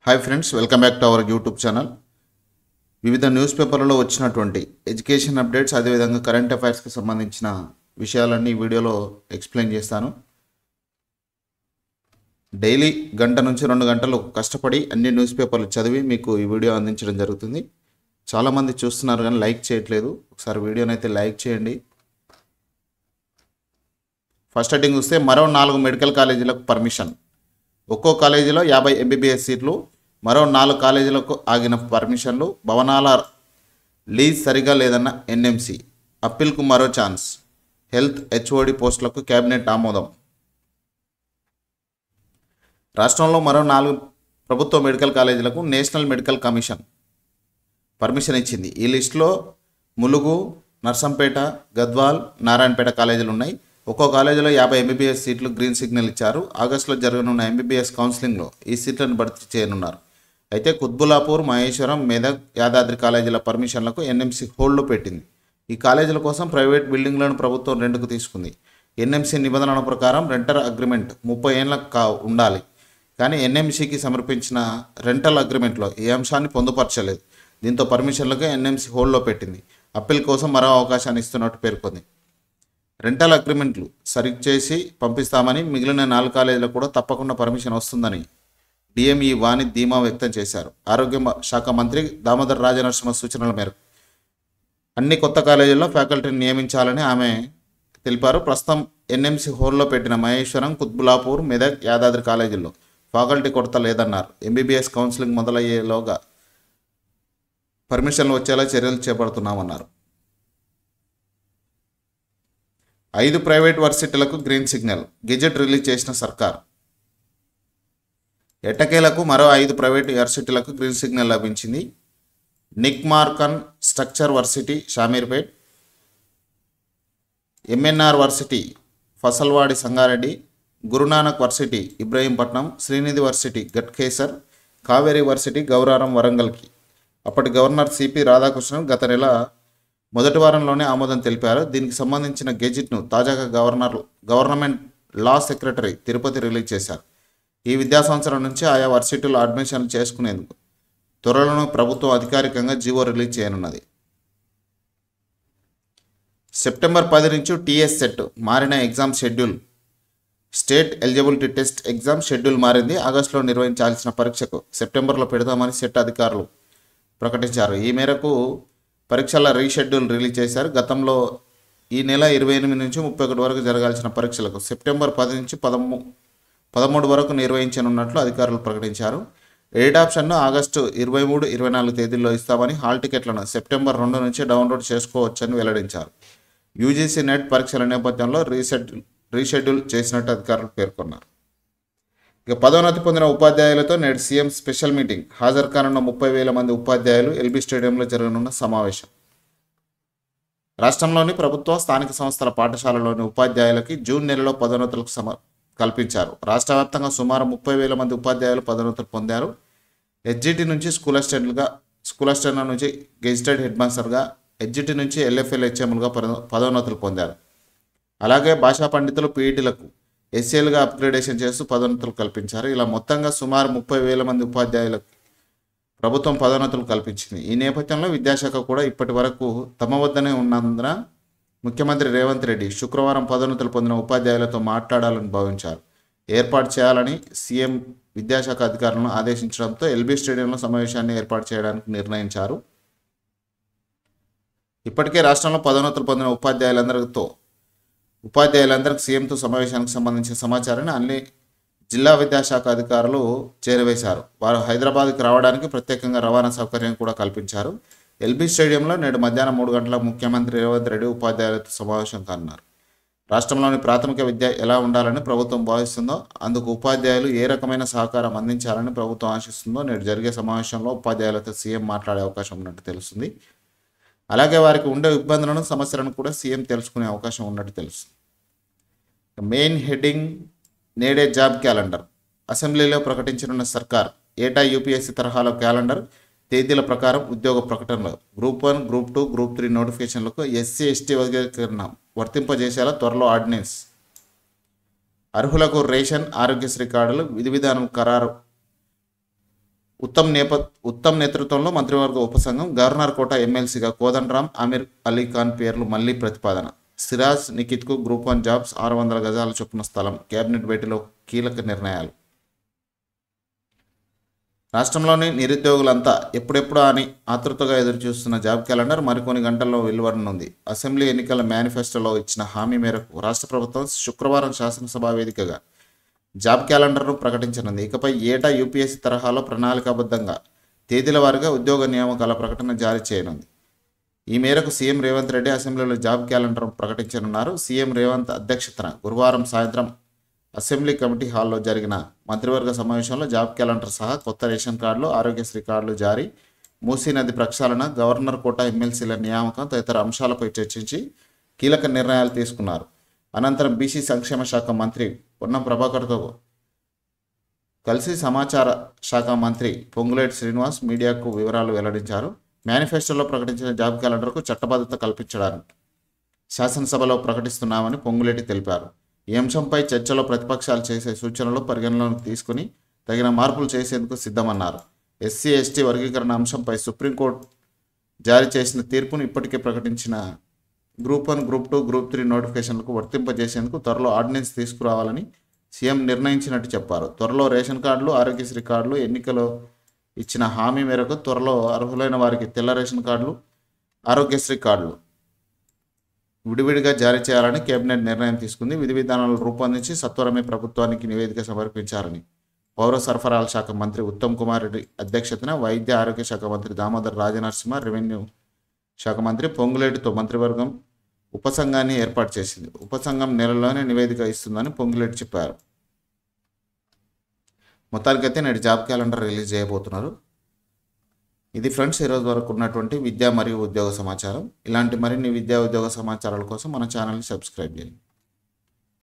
Hi friends, welcome back to our YouTube channel. వివిధ news పేపర్లలో వచ్చినటువంటి ఎడ్యుకేషన్ అప్డేట్స్, అదేవిధంగా కరెంట్ అఫైర్స్కి సంబంధించిన విషయాలన్నీ ఈ వీడియోలో ఎక్స్ప్లెయిన్ చేస్తాను. డైలీ గంట నుంచి 2 గంటలు కష్టపడి అన్ని న్యూస్ పేపర్లు చదివి మీకు ఈ వీడియో అందించడం జరుగుతుంది. చాలామంది చూస్తున్నారు కానీ లైక్ చేయట్లేదు. ఒకసారి వీడియోని అయితే లైక్ చేయండి. ఫస్ట్ హెడ్డింగ్ చూస్తే మరో 4 మెడికల్ కాలేజీలకు పర్మిషన్. ఒక్కో కాలేజీలో 50 ఎంబీబీఎస్ సీట్లు. మరో 4 కాలేజీలకు ఆగిన పర్మిషన్లు. భవనాల లీజ్ సరిగా లేదన్న ఎన్ఎంసీ. అప్పీల్కు మరో ఛాన్స్. హెల్త్ హెచ్ఓడి పోస్టులకు కేబినెట్ ఆమోదం. రాష్ట్రంలో మరో 4 ప్రభుత్వ మెడికల్ కాలేజీలకు నేషనల్ మెడికల్ కమిషన్ పర్మిషన్ ఇచ్చింది. ఈ లిస్టులో ములుగు, నర్సంపేట, గద్వాల్, నారాయణపేట కాలేజీలు ఉన్నాయి. ఒక్కో కాలేజీలో 50 ఎంబీబీఎస్ సీట్లు గ్రీన్ సిగ్నల్ ఇచ్చారు. ఆగస్టులో జరగనున్న ఎంబీబీఎస్ కౌన్సిలింగ్లో ఈ సీట్లను భర్తీ చేయనున్నారు. అయితే కుత్బుల్లాపూర్, మహేశ్వరం, మెదక్, యాదాద్రి కాలేజీల పర్మిషన్లకు ఎన్ఎంసీ హోల్డ్లో పెట్టింది. ఈ కాలేజీల కోసం ప్రైవేట్ బిల్డింగ్లను ప్రభుత్వం రెంట్కు తీసుకుంది. ఎన్ఎంసీ నిబంధనల ప్రకారం రెంటల్ అగ్రిమెంట్ 30 ఏళ్లకు ఉండాలి. కానీ ఎన్ఎంసీకి సమర్పించిన రెంటల్ అగ్రిమెంట్లో ఈ అంశాన్ని పొందుపరచలేదు. దీంతో పర్మిషన్లకు ఎన్ఎంసీ హోల్డ్లో పెట్టింది. అప్పీల్ కోసం మరో అవకాశాన్ని ఇస్తున్నట్టు పేర్కొంది. రెంటల్ అగ్రిమెంట్లు సరిచేసి పంపిస్తామని, మిగిలిన 4 కాలేజీలకు కూడా తప్పకుండా పర్మిషన్ వస్తుందని డిఎంఈ వాణి ధీమా వ్యక్తం చేశారు. ఆరోగ్య శాఖ మంత్రి దామోదర్ రాజనరసింహ సూచనల మేరకు అన్ని కొత్త కాలేజీల్లో ఫ్యాకల్టీని నియమించాలని ఆమె తెలిపారు. ప్రస్తుతం ఎన్ఎంసీ హోల్డ్లో పెట్టిన మహేశ్వరం, కుత్బుల్లాపూర్, మెదక్, యాదాద్రి కాలేజీల్లో ఫ్యాకల్టీ కొరత లేదన్నారు. ఎంబీబీఎస్ కౌన్సిలింగ్ మొదలయ్యేలోగా పర్మిషన్లు వచ్చేలా చర్యలు చేపడుతున్నామన్నారు. 5 ప్రైవేట్ వర్సిటీలకు గ్రీన్ సిగ్నల్. గెజెట్ రిలీజ్ చేసిన సర్కార్. ఎట్టకేలకు మరో 5 ప్రైవేట్ వర్సిటీలకు గ్రీన్ సిగ్నల్ లభించింది. నిక్మార్కన్ స్ట్రక్చర్ varsity Shamirpet, MNR varsity Fasalwadi Sangareddy, Gurunanak varsity Ibrahimpatnam, Srinidhi varsity Ghatkesar, Kaveri varsity Gowraram వరంగల్కి అప్పటి గవర్నర్ సిపి రాధాకృష్ణన్ గత నెల మొదటి వారంలోనే ఆమోదం తెలిపారు. దీనికి సంబంధించిన గెజిట్ను తాజాగా గవర్నమెంట్ లా సెక్రటరీ తిరుపతి రిలీజ్ చేశారు. ఈ విద్యా సంవత్సరం నుంచి ఆయా వర్సిటీల్లో అడ్మిషన్లు చేసుకునేందుకు త్వరలోనే ప్రభుత్వం అధికారికంగా జీవో రిలీజ్ చేయనున్నది. సెప్టెంబర్ 10 నుంచి టీఎస్ సెట్ మారిన exam schedule. State eligibility test exam schedule మారింది. ఆగస్టులో నిర్వహించాల్సిన పరీక్షకు సెప్టెంబర్లో పెడతామని సెట్ అధికారులు ప్రకటించారు. ఈ మేరకు పరీక్షల రీషెడ్యూల్ రిలీజ్ చేశారు. గతంలో ఈ నెల 28 నుంచి 31 వరకు జరగాల్సిన పరీక్షలకు సెప్టెంబర్ 10 నుంచి 13 వరకు నిర్వహించనున్నట్లు అధికారులు ప్రకటించారు. ఎయిడ్ ఆప్షన్ను ఆగస్టు 23, 24 తేదీల్లో ఇస్తామని, హాల్ టికెట్లను సెప్టెంబర్ 2 నుంచి డౌన్లోడ్ చేసుకోవచ్చని వెల్లడించారు. యూజీసీ నెట్ పరీక్షల నేపథ్యంలో రీషెడ్యూల్ చేసినట్టు అధికారులు పేర్కొన్నారు. ఇక పదోన్నతి పొందిన ఉపాధ్యాయులతో నేడు సీఎం స్పెషల్ మీటింగ్. హాజరు కానున్న 30,000 మంది ఉపాధ్యాయులు ఎల్బీ స్టేడియంలో జరగనున్న సమావేశం. రాష్ట్రంలోని ప్రభుత్వ స్థానిక సంస్థల పాఠశాలలోని ఉపాధ్యాయులకి జూన్ నెలలో పదోన్నతులకు కల్పించారు. రాష్ట్ర వ్యాప్తంగా సుమారు 30,000 మంది ఉపాధ్యాయులు పదోన్నతులు పొందారు. హెచ్జిటి నుంచి స్కూల్ అసిస్టెంట్ల నుంచి గెజిటెడ్ హెడ్ మాస్టర్గా, హెచ్జిటి నుంచి ఎల్ఎఫ్ఎల్ హెచ్ఎంలుగా పదోన్నతులు పొందారు. అలాగే భాషా పండితులు, పీఈటీలకు ఎస్ఏలుగా అప్గ్రేడేషన్ చేస్తూ పదోన్నతులు కల్పించారు. ఇలా మొత్తంగా సుమారు 30,000 మంది ఉపాధ్యాయులకు ప్రభుత్వం పదోన్నతులు కల్పించింది. ఈ నేపథ్యంలో విద్యాశాఖ కూడా ఇప్పటి వరకు తమ వద్దనే ఉన్నందున ముఖ్యమంత్రి రేవంత్ రెడ్డి శుక్రవారం పదోన్నతులు పొందిన ఉపాధ్యాయులతో మాట్లాడాలని భావించారు. ఏర్పాటు చేయాలని సీఎం విద్యాశాఖ అధికారులను ఆదేశించడంతో ఎల్బీ స్టేడియంలో సమావేశాన్ని ఏర్పాటు చేయడానికి నిర్ణయించారు. ఇప్పటికే రాష్ట్రంలో పదోన్నతులు పొందిన ఉపాధ్యాయులందరికీ సీఎంతో సమావేశానికి సంబంధించిన సమాచారాన్ని అన్ని జిల్లా విద్యాశాఖ అధికారులు చేరవేశారు. వారు హైదరాబాద్కి రావడానికి ప్రత్యేకంగా రవాణా సౌకర్యం కూడా కల్పించారు. ఎల్బీ స్టేడియంలో నేడు మధ్యాహ్నం 3 గంటలకు ముఖ్యమంత్రి రేవంత్ రెడ్డి ఉపాధ్యాయులతో సమావేశం కానున్నారు. రాష్ట్రంలోని ప్రాథమిక విద్య ఎలా ఉండాలని ప్రభుత్వం భావిస్తుందో, అందుకు ఉపాధ్యాయులు ఏ రకమైన సహకారం అందించాలని ప్రభుత్వం ఆశిస్తుందో నేడు జరిగే సమావేశంలో ఉపాధ్యాయులతో సీఎం మాట్లాడే అవకాశం ఉన్నట్టు తెలుస్తుంది. అలాగే వారికి ఉండే ఇబ్బందులను, సమస్యలను కూడా సీఎం తెలుసుకునే అవకాశం ఉన్నట్టు తెలుస్తుంది. మెయిన్ హెడ్డింగ్ నేడే జాబ్ క్యాలెండర్. అసెంబ్లీలో ప్రకటించనున్న సర్కార్ ఏటా యూపీఎస్సీ తరహాలో క్యాలెండర్. తేదీల ప్రకారం ఉద్యోగ ప్రకటనలు. గ్రూప్ 1, గ్రూప్ 2, గ్రూప్ 3 నోటిఫికేషన్లకు ఎస్సీ, ఎస్టీ వర్గీకరణ వర్తింపజేసేలా త్వరలో ఆర్డినెన్స్. అర్హులకు రేషన్, ఆరోగ్యశ్రీ కార్డులు, విధి విధానం ఖరారు ఉత్తమ్ నేతృత్వంలో మంత్రివర్గ ఉపసంఘం. గవర్నర్ కోట ఎమ్మెల్సీగా కోదండరాం, ఆమీర్ అలీ ఖాన్ పేర్లు మళ్లీ ప్రతిపాదన. సిరాజ్ నిఖిత్కు గ్రూప్ 1 జాబ్స్, 600 గజాల చొప్పున స్థలం. కేబినెట్ భేటీలో కీలక నిర్ణయాలు. రాష్ట్రంలోని నిరుద్యోగులంతా ఎప్పుడెప్పుడా అని ఆతృతగా ఎదురుచూస్తున్న జాబ్ క్యాలెండర్ మరికొన్ని గంటల్లో వెలువడనుంది. అసెంబ్లీ ఎన్నికల మేనిఫెస్టోలో ఇచ్చిన హామీ మేరకు రాష్ట్ర ప్రభుత్వం శుక్రవారం శాసనసభ వేదికగా జాబ్ క్యాలెండర్ను ప్రకటించనుంది. ఇకపై ఏటా యూపీఎస్సీ తరహాలో ప్రణాళికాబద్ధంగా తేదీల వారీగా ఉద్యోగ నియామకాల ప్రకటన జారీ చేయనుంది. ఈ మేరకు సీఎం రేవంత్ రెడ్డి అసెంబ్లీలో జాబ్ క్యాలెండర్ ప్రకటించనున్నారు. సీఎం రేవంత్ అధ్యక్షతన గురువారం సాయంత్రం అసెంబ్లీ కమిటీ హాల్లో జరిగిన మంత్రివర్గ సమావేశంలో జాబ్ క్యాలెండర్ సహా కొత్త రేషన్ కార్డులు, ఆరోగ్యశ్రీ కార్డులు జారీ, మూసీ నది ప్రక్షాళన, గవర్నర్ కోట ఎమ్మెల్సీల నియామకం తదితర అంశాలపై చర్చించి కీలక నిర్ణయాలు తీసుకున్నారు. అనంతరం బీసీ సంక్షేమ శాఖ మంత్రి పొన్నం ప్రభాకర్తో కలిసి సమాచార శాఖ మంత్రి పొంగులేటి శ్రీనివాస్ మీడియాకు వివరాలు వెల్లడించారు. మేనిఫెస్టోలో ప్రకటించిన జాబ్ క్యాలెండర్కు చట్టబద్ధత కల్పించడానికి శాసనసభలో ప్రకటిస్తున్నామని పొంగులేటి తెలిపారు. ఈ అంశంపై చర్చలో ప్రతిపక్షాలు చేసే సూచనలు పరిగణలోకి తీసుకుని తగిన మార్పులు చేసేందుకు సిద్ధమన్నారు. ఎస్సీ ఎస్టీ వర్గీకరణ అంశంపై సుప్రీంకోర్టు జారీ చేసిన తీర్పును ఇప్పటికే ప్రకటించిన గ్రూప్ 1, గ్రూప్ 2, గ్రూప్ 3 నోటిఫికేషన్లకు వర్తింపజేసేందుకు త్వరలో ఆర్డినెన్స్ తీసుకురావాలని సీఎం నిర్ణయించినట్టు చెప్పారు. త్వరలో రేషన్ కార్డులు, ఆరోగ్యశ్రీ కార్డులు, ఎన్నికలో ఇచ్చిన హామీ మేరకు త్వరలో అర్హులైన వారికి తెల్ల రేషన్ కార్డులు, ఆరోగ్యశ్రీ కార్డులు విడివిడిగా జారీ చేయాలని కేబినెట్ నిర్ణయం తీసుకుంది. విధి విధానాలు రూపొందించి సత్వరమే ప్రభుత్వానికి నివేదిక సమర్పించారని పౌర సరఫరాల శాఖ మంత్రి ఉత్తమ్ కుమార్ రెడ్డి అధ్యక్షతన వైద్య ఆరోగ్య శాఖ మంత్రి దామోదర్ రాజనరసింహ, రెవెన్యూ శాఖ మంత్రి పొంగులేటితో మంత్రివర్గం ఉపసంఘాన్ని ఏర్పాటు చేసింది. ఉపసంఘం నెలలోనే నివేదిక ఇస్తుందని పొంగులేటి చెప్పారు. మొత్తానికైతే నేడు జాబ్ క్యాలెండర్ రిలీజ్ చేయబోతున్నారు. ఇది ఫ్రెండ్స్ ఈరోజు వరకు ఉన్నటువంటి విద్యా మరియు ఉద్యోగ సమాచారం. ఇలాంటి మరిన్ని విద్యా ఉద్యోగ సమాచారాల కోసం మన ఛానల్ని సబ్స్క్రైబ్ చేయండి.